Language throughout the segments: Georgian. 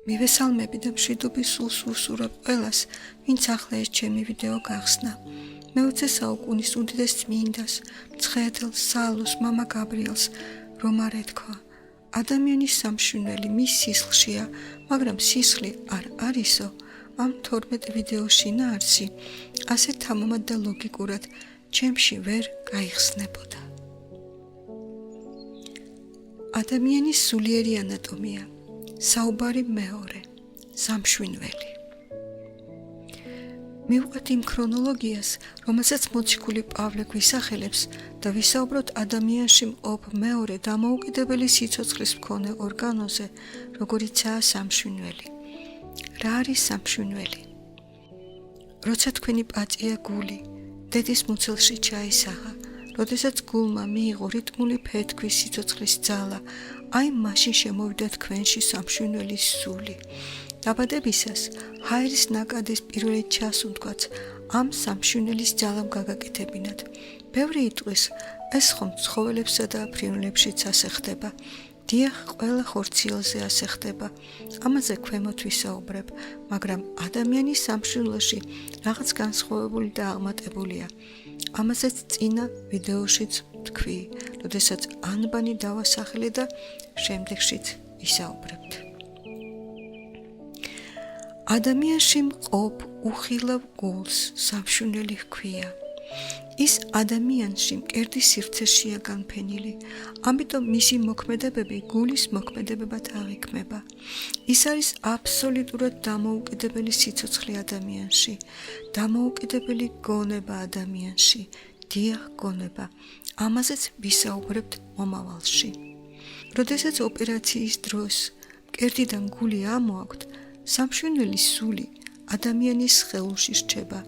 მივესალმები და მშვიდობის სულს ვუსურვებ ყველას, ვინც ახლა ეს ჩემი ვიდეო გახსნა. მე-20 საუკუნის უდიდეს წმინდას, მცხეთელს, სალოს, მამა გაბრიელს, რომ არ ეთქვა. ადამიანის სამშვენელი მის სისხლშია, მაგრამ სისხლი არ არისო. ამ 12 ვიდეოში ნაარსი, ასე თამამად და ლოგიკურად ჩემში ვერ გაიხსნებოდა. ადამიანის სულიერი ანატომია. საუბარი მეორე, სამშვენელი. მივყვეთ იმ ქრონოლოგიას, რომელსაც მოციქული პავლე გვისახელებს და ვისაუბროთ ადამიანში მყოფ მეორე დამოუკიდებელი სიცოცხლის მქონე ორგანოზე, როგორიცაა სამშვენელი. რა არის სამშვენელი? როცა თქვენი პატია გული დედის მუცელში ჩაისახა, როდესაც გულმა მიიღო რიტმული ფეთქვის სიცოცხლის ძალა, აი მაშინ შემოვიდა თქვენში სამშვენელის სული. დაბადებისას ჰაერის ნაკადის პირველი ჩასუნთქვაც ამ სამშვენელის ძალამ გაგაკეთებინათ. ბევრი იტყვის, ეს ხომ ცხოველებსა და ფრინველებშიც ასე ხდება. დიახ, ყველა ხორციელზე ასე ხდება. ამაზე ქვემოთ ვისაუბრებ, მაგრამ ადამიანის სამშვენელში რაღაც განსხვავებული და აღმატებულია. ამაზეც წინა ვიდეოშიც თქვი, როდესაც ანბანი დავასახელე და შემდეგშიც ვისაუბრებთ. ადამიანში მყოფ უხილავ გულს სამშვენელი ჰქვია. ის ადამიანში მკერდის სივრცეშია განფენილი, ამიტომ მისი მოქმედებები გულის მოქმედებებად აღიქმება. ის არის აბსოლუტურად დამოუკიდებელი სიცოცხლე ადამიანში, დამოუკიდებელი გონება ადამიანში, დიახ გონება. ამაზეც ვისაუბრებთ მომავალში. როდესაც ოპერაციის დროს მკერდიდან გული ამოაქვთ, სამშვენელის სული ადამიანის სხეულში რჩება,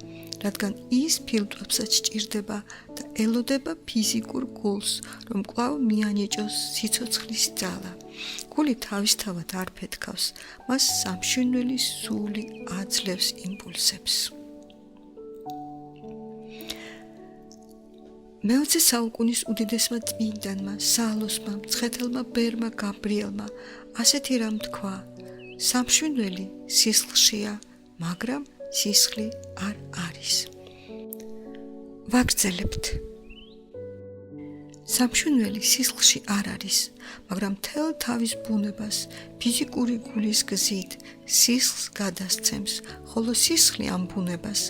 რადგან ის ფილტვებსაც სჭირდება და ელოდება ფიზიკურ გულს, რომ კვლავ მიანიჭოს სიცოცხლის ძალა. გული თავისთავად არ ფეთქავს, მას სამშვენელის სული აძლევს იმპულსებს. მე-20 საუკუნის უდიდესმა წმინდანმა, სალოსმა, მცხეთელმა ბერმა გაბრიელმა ასეთი რამ თქვა: სამშვენელი სისხლშია, მაგრამ სისხლი არ არის. ვაგრძელებთ. სამშვენელი სისხლში არ არის, მაგრამ მთელ თავის ბუნებას ფიზიკური გულის გზით სისხლს გადასცემს, ხოლო სისხლი ამ ბუნებას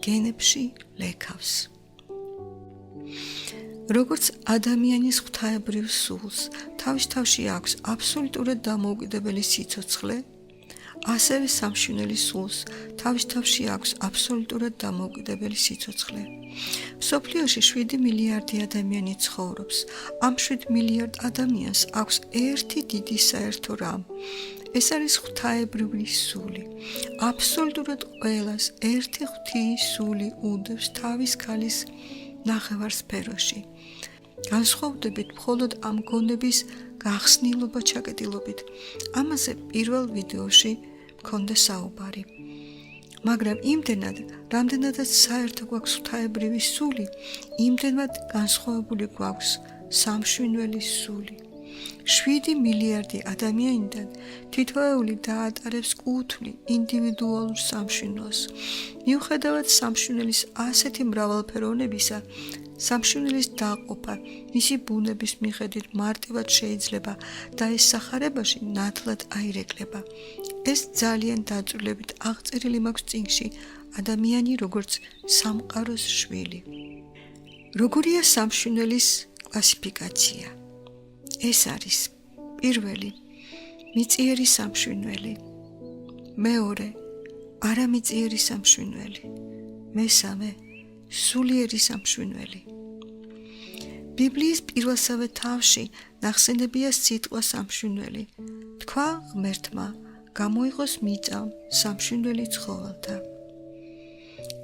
გენებში ლექავს. როგორც ადამიანის ღვთაებრივ სულს თავის თავში აქვს აბსოლუტურად დამოუკიდებელი სიცოცხლე, ასევე სამშვენელის სულს თავის თავში აქვს აბსოლუტურად დამოუკიდებელი სიცოცხლე. მსოფლიოში 7 მილიარდი ადამიანი ცხოვრობს. ამ 7 მილიარდ ადამიანს აქვს ერთი დიდი საერთო რამ. ეს არის ღვთაებრივი სული. აბსოლუტურად ყველას ერთი ღვთიის სული უდევს თავის ქალის ნახევარსფეროში. განსხვავდებით მხოლოდ ამ გონების გახსნილობა ჩაკეტილობით. ამაზე პირველ ვიდეოში მქონდა საუბარი. მაგრამ იმდენად, რამდენადაც საერთო გვაქვს ღვთაებრივი სული, იმდენად განსხვავებული გვაქვს სამშვენელის სული. 7 მილიარდი ადამიანიდან თითოეული დაატარებს კუთვნილ ინდივიდუალურ სამშვენელს. მიუხედავად სამშვენელის ასეთი მრავალფეროვნებისა, სამშვენელის დაყოფა მისი ბუნების მიხედვით მარტივად შეიძლება და ეს სახარებაში ნათლად აირეკლება. ეს ძალიან დაწვრილებით აღწერილი მაქვს წიგნში ადამიანი როგორც სამყაროს შვილი. როგორია სამშვენელის კლასიფიკაცია? ეს არის: პირველი, მიწიერი სამშვენელი; მეორე, არამიწიერი სამშვენელი; მესამე, სულიერი სამშვენელი. ბიბლიის პირველსავე თავში ნახსენებია სიტყვა სამშვენელი. თქვა ღმერთმა, გამოიღოს მიწა სამშვენელი ცხოველთა.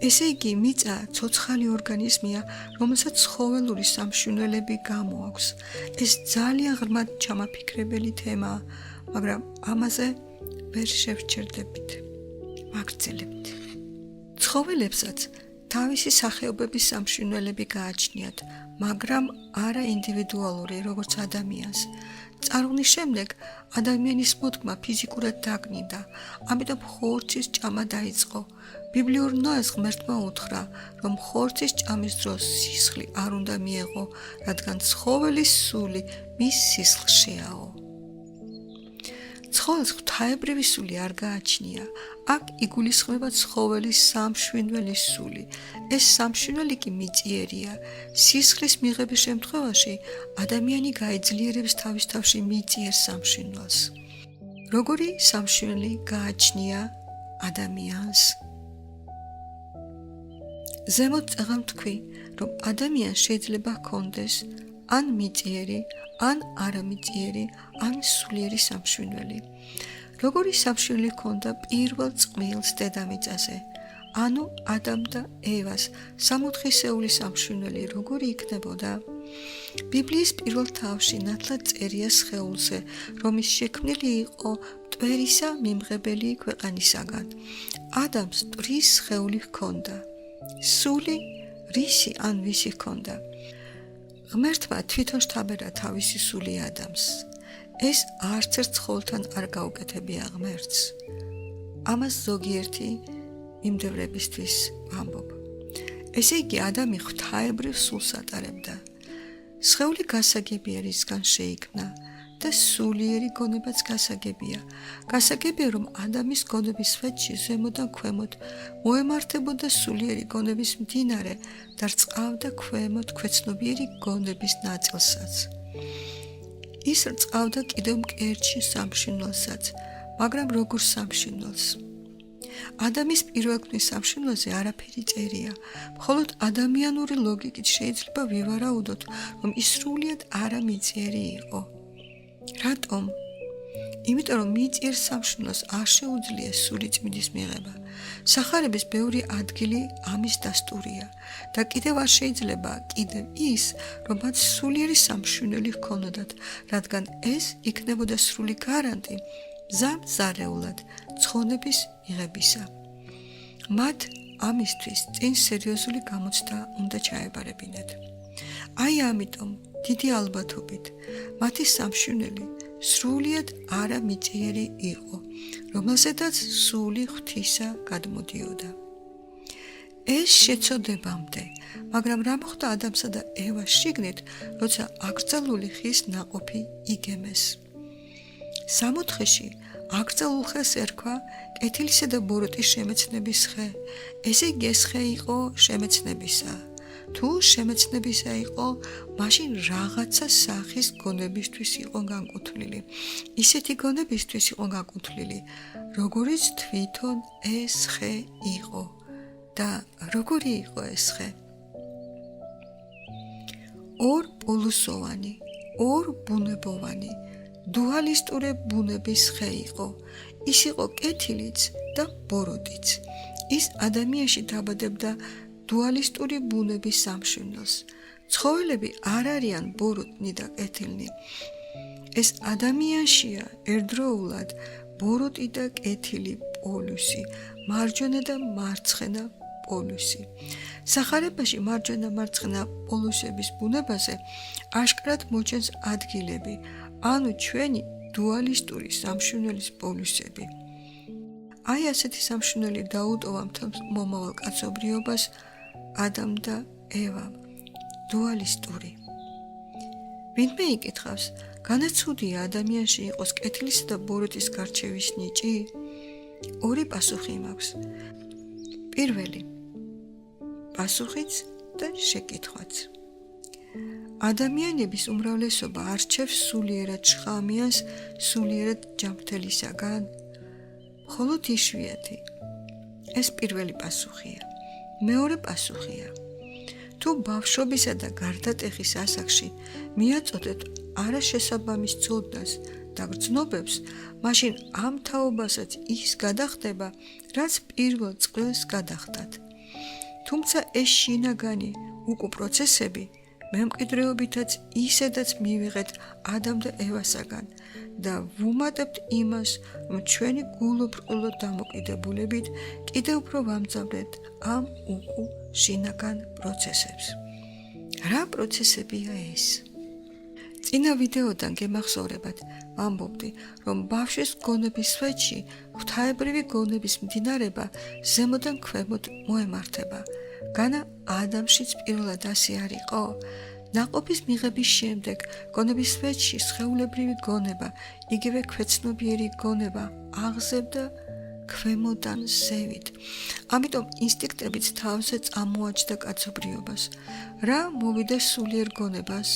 ესე იგი, მიწა ცოცხალი ორგანიზმია, რომელსაც ცხოველური სამშვენელები გამოაქვს. ეს ძალიან ღრმად ჩამაფიქრებელი თემაა, მაგრამ ამაზე ვერ შევჩერდებით. ვაგრძელებთ. ცხოველებსაც თავისი სახეობების სამშვენელები გააჩნიათ, მაგრამ არა ინდივიდუალური, როგორც ადამიანს. წარღვნის შემდეგ ადამიანის მოდგმა ფიზიკურად დაგნიდა, ამიტომ ხორცის ჭამა დაიწყო. ბიბლიურ ნოეს ღმერთმა უთხრა, რომ ხორცის ჭამის დროს სისხლი არ უნდა მიეღო, რადგან ცხოველის სული მის სისხლშიაო. ცხოველს ღვთაებრივი სული არ გააჩნია. აქ იგულისხმება ცხოველის სამშვინველი სული. ეს სამშვინველი კი მიწიერია. სისხლის მიღების შემთხვევაში ადამიანი გაეძლიერებს თავის თავში მიწიერ სამშვინველს. როგორი სამშვინველი გააჩნია ადამიანს? ზემოთ წაღამ თქვი, რომ ადამიანს შეიძლება ჰქონდეს ან მიწიერი, ან არამიწიერი, ან სულიერი სამშვინველი. როგორი სამშვინველი ჰქონდა პირველ წყვილს დედამიწაზე, ანუ ადამ და ევას სამოთხისეული სამშვინველი როგორი იქნებოდა? ბიბლიის პირველ თავში ნათლად წერია სხეულზე, რომის შექმნილი იყო მტვერისა მიმღებელი ქვეყანისაგან. ადამს მტვრის სხეული ჰქონდა. სული რისი ან ვისი ჰქონდა? ღმერთმა თვითონ შთაბერა თავისი სული ადამს. ეს არც ერთ ცხოველთან არ გაუკეთებია ღმერთს. ამას ზოგიერთი მიმდევრებისთვის ვამბობ. ესე იგი ადამი ღვთაებრივ სულს ატარებდა. სხეული გასაგებია რისგან შეიქმნა და სულიერი გონებაც გასაგებია. გასაგებია რომ ადამის გონების სვეტში ზემოდან ქვემოთ მოემართებოდა სულიერი გონების მდინარე და რწყავდა ქვემოთ ქვეცნობიერი გონების ნაწილსაც. ის რწყავდა კიდევ მკერდში სამშვინველსაც, მაგრამ როგორ სამშვინველს? ადამის პირველქმნის სამშვინველზე არაფერი წერია, მხოლოდ ადამიანური ლოგიკით შეიძლება ვივარაუდოთ, რომ ის სრულიად არამიწიერი იყო. რატომ? იმიტომ რომ მიწიერ სამშვინველს არ შეუძლია სული წმინდის მიღება. სახარების ბევრი ადგილი ამის დასტურია და კიდევ არ შეიძლება კიდევ ის, რომ მათ სულიერი სამშვინველი ჰქონოდათ, რადგან ეს იქნებოდა სრული გარანტი მზარდ-ზარეულად ცხონების მიღებისა. მათ ამისთვის წინ სერიოზული გამოცდა უნდა ჩაებარებინათ. აი ამიტომ დიდი ალბათობით მათი სამშვინველი სრულიად არამიწიერი იყო, რომელზედაც სული ღვთისა გადმოდიოდა. ეს შეცოდებამდე, მაგრამ რა მოხდა ადამსა და ევას შიგნით, როცა აკრძალული ხის ნაყოფი იგემეს? სამოთხეში აკრძალულ ხეს ერქვა კეთილისა და ბოროტის შემეცნების ხე. ესე იგი ეს ხე იყო შემეცნებისა. თუ შემეცნებისა იყო, მაშინ რაღაცა სახის გონებისთვის იყო განკუთვნილი. ისეთი გონებისთვის იყო განკუთვნილი, როგორიც თვითონ ეს ხე იყო. და როგორი იყო ეს ხე? ორ პოლუსოვანი, ორ ბუნებოვანი, დუალისტური ბუნების ხე იყო. ის იყო კეთილიც და ბოროტიც. ის ადამიანში დაბადებდა დუალისტური ბუნების სამშვინველს. ცხოველები არ არიან ბოროტნი და კეთილნი. ეს ადამიანშია ერთდროულად ბოროტი და კეთილი პოლუსი, მარჯვენა და მარცხენა პოლუსი. სახარებაში მარჯვენა-მარცხენა პოლუსების ბუნებაზე აშკარად მოჩენს ადგილები, ანუ ჩვენი დუალისტური სამშვინველის პოლუსები. აი ასეთი სამშვინველი დაუტოვა მთელ მომავალ კაცობრიობას ადამ და ევამ, დუალისტური. ვინმე იკითხავს, განაცუდია ადამიანში იყოს კეთილისა და ბოროტის გარჩევის ნიჭი? ორი პასუხი მაქვს. პირველი პასუხიც და შეკითხვაც. ადამიანების უმრავლესობა არჩევს სულიერად შხამიანს სულიერად ჯანმრთელისაგან? მხოლოდ იშვიათი. ეს პირველი პასუხია. მეორე პასუხია. თუ ბავშვობისა და გარდატეხის ასაკში მიაწოდეთ არაშესაბამის ცოდნას და გრძნობებს, მაშინ ამ თაობასაც ის გადახდება, რაც პირველ წყვილს გადახდათ. თუმცა ეს შინაგანი უკუ პროცესები მემკვიდრეობითაც ისედაც მივიღეთ ადამ და ევასაგან და ვუმატებთ იმას, რომ ჩვენი გულუბრყვილო დამოკიდებულებით კიდევ უფრო ვამძავრეთ ამ უკუ შინაგან პროცესებს. რა პროცესებია ეს? წინა ვიდეოდან გემახსოვრებათ, ვამბობდი, რომ ბავშვის გონების სვეტში ღვთაებრივი გონების მდინარება ზემოდან ქვემოთ მოემართება. განა ადამიანშიც პირველად ასე არ იყო? ნაყოფის მიღების შემდეგ გონების სვეტში სხეულებრივი გონება, იგივე ქვეცნობიერი გონება აღზევდა ქვემოდან ზევით. ამიტომ ინსტინქტებიც თავზე წამოაჩდა კაცობრიობას. რა მოვიდა სულიერ გონებას?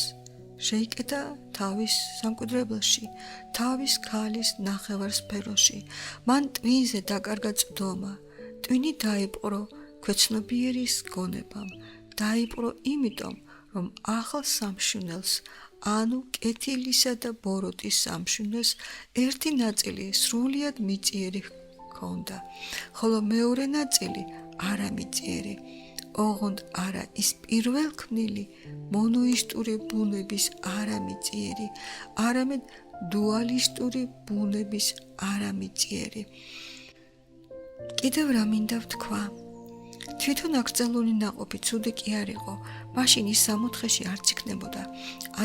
შეიკეთა თავის სამკვიდრებელში, თავის ქალის ნახევარსფეროში. მან ტვინზე დაკარგა წვდომა. ტვინი დაიპყრო ქვეცნობიერის გონებამ. დაიპყრო იმიტომ, რომ ახალ სამშვილდელს, ანუ კეთილისა და ბოროტის სამშვილდელს ერთი ნაწილი სრულიად მიწიერი ჰქონდა, ხოლო მეორე ნაწილი არამიწიერი. ოღონდ არა ის პირველქმნილი მონოისტური ბუნების არამიწიერი, არამედ დუალისტური ბუნების არამიწიერი. კიდევ რა მინდა ვთქვა? თვითონ აკრძალული ნაყოფი ცუდი კი არ იყო, მაშინ ის სამოთხეში არც იქნებოდა.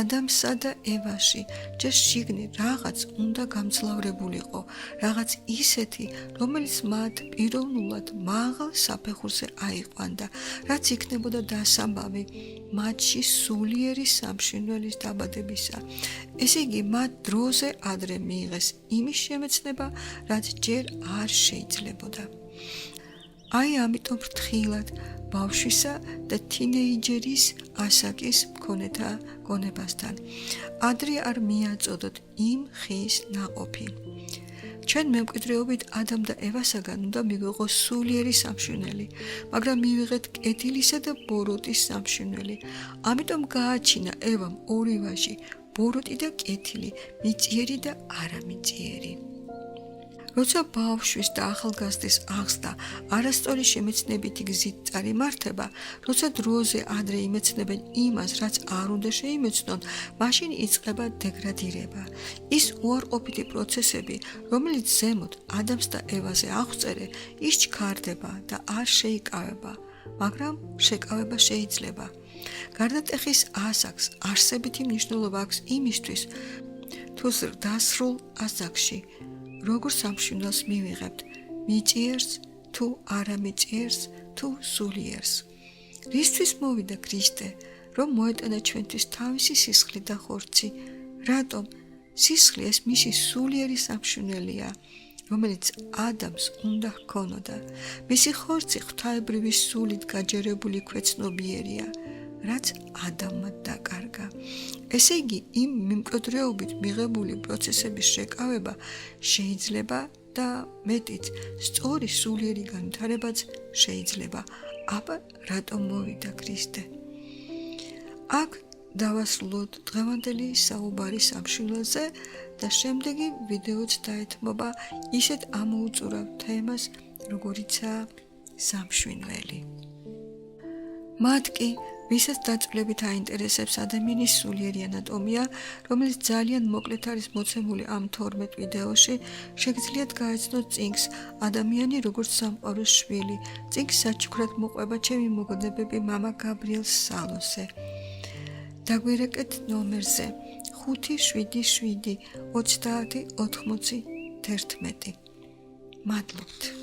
ადამსა და ევაში ჯერ შიგნით რაღაც უნდა გამძლავრებულიყო, რაღაც ისეთი, რომელიც მათ პიროვნულად მაღალ საფეხურზე აიყვანდა, რაც იქნებოდა დასამბავი მათში სულიერი სამშვილდელის დაბადებისა. ესე იგი, მათ დროზე ადრე მიიღეს იმის შემეცნება, რაც ჯერ არ შეიძლებოდა. აი ამიტომ ფრთხილად ბავშვისა და თინეიჯერის ასაკის მქონეთა გონებასთან. ადრე არ მიაწოდოთ იმ ხის ნაყოფი. ჩვენ მემკვიდრეობით ადამ და ევასაგან უნდა მივიღოს სულიერი სამშვილდელი, მაგრამ მივიღეთ კეთილისა და ბოროტის სამშვილდელი. ამიტომ გააჩინა ევამ ორი ვაჟი, ბოროტი და კეთილი, მიწიერი და არამიწიერი. როცა ბავშვის და ახალგაზრდის აღზრდა არასწორი შემეცნებითი გზით წარიმართება, როცა დროზე ადრე იმეცნებენ იმას, რაც არ უნდა შეიმეცნონ, მაშინ იწყება დეგრადირება. ის უარყოფითი პროცესები, რომელიც ზემოთ ადამს და ევაზე აღწერე, ის ჩქარდება და არ შეიკავება, მაგრამ შეკავება შეიძლება. გარდატეხის ასაკს არსებითი მნიშვნელობა აქვს იმისთვის, თუ ზრდასრულ ასაკში როგორ სამშვილდელს მივიღებთ, მიწიერს თუ არამიწიერს თუ სულიერს. რისთვის მოვიდა ქრისტე, რომ მოეტანა ჩვენთვის თავისი სისხლი და ხორცი? რატომ? სისხლი ეს მისი სულიერი სამშვილდელია, რომელიც ადამიანს უნდა ჰქონოდა. მისი ხორცი ღვთაებრივი სულით გაჯერებული ქვეცნობიერია, რაც ადამიანმა დაკარგა. ესე იგი, იმ მიმკვიდრეობით მიღებული პროცესების შეკავება შეიძლება და მეტიც სწორი სულიერი განვითარებაც შეიძლება. აბა რატომ მოვიდა ქრისტე? აქ დავასრულოთ დღევანდელი საუბარი სამშვილდელზე და შემდეგი ვიდეოც დაეთმობა ისეთ ამოუწურავ თემას, როგორიცაა სამშვილდელი. მათ კი ვისაც დაწვრილებით აინტერესებს ადამიანის სულიერი ანატომია, რომელიც ძალიან მოკლედ არის მოცემული ამ 12 ვიდეოში, შეგიძლიათ გაეცნოთ წინგს ადამიანი როგორც სამყაროს შვილი. წინგს საჩუქრად მოყვება ჩემი მოგონებები მამა გაბრიელ სალოსე. დაგვირეკეთ ნომერზე 577 30 80 11. მადლობთ.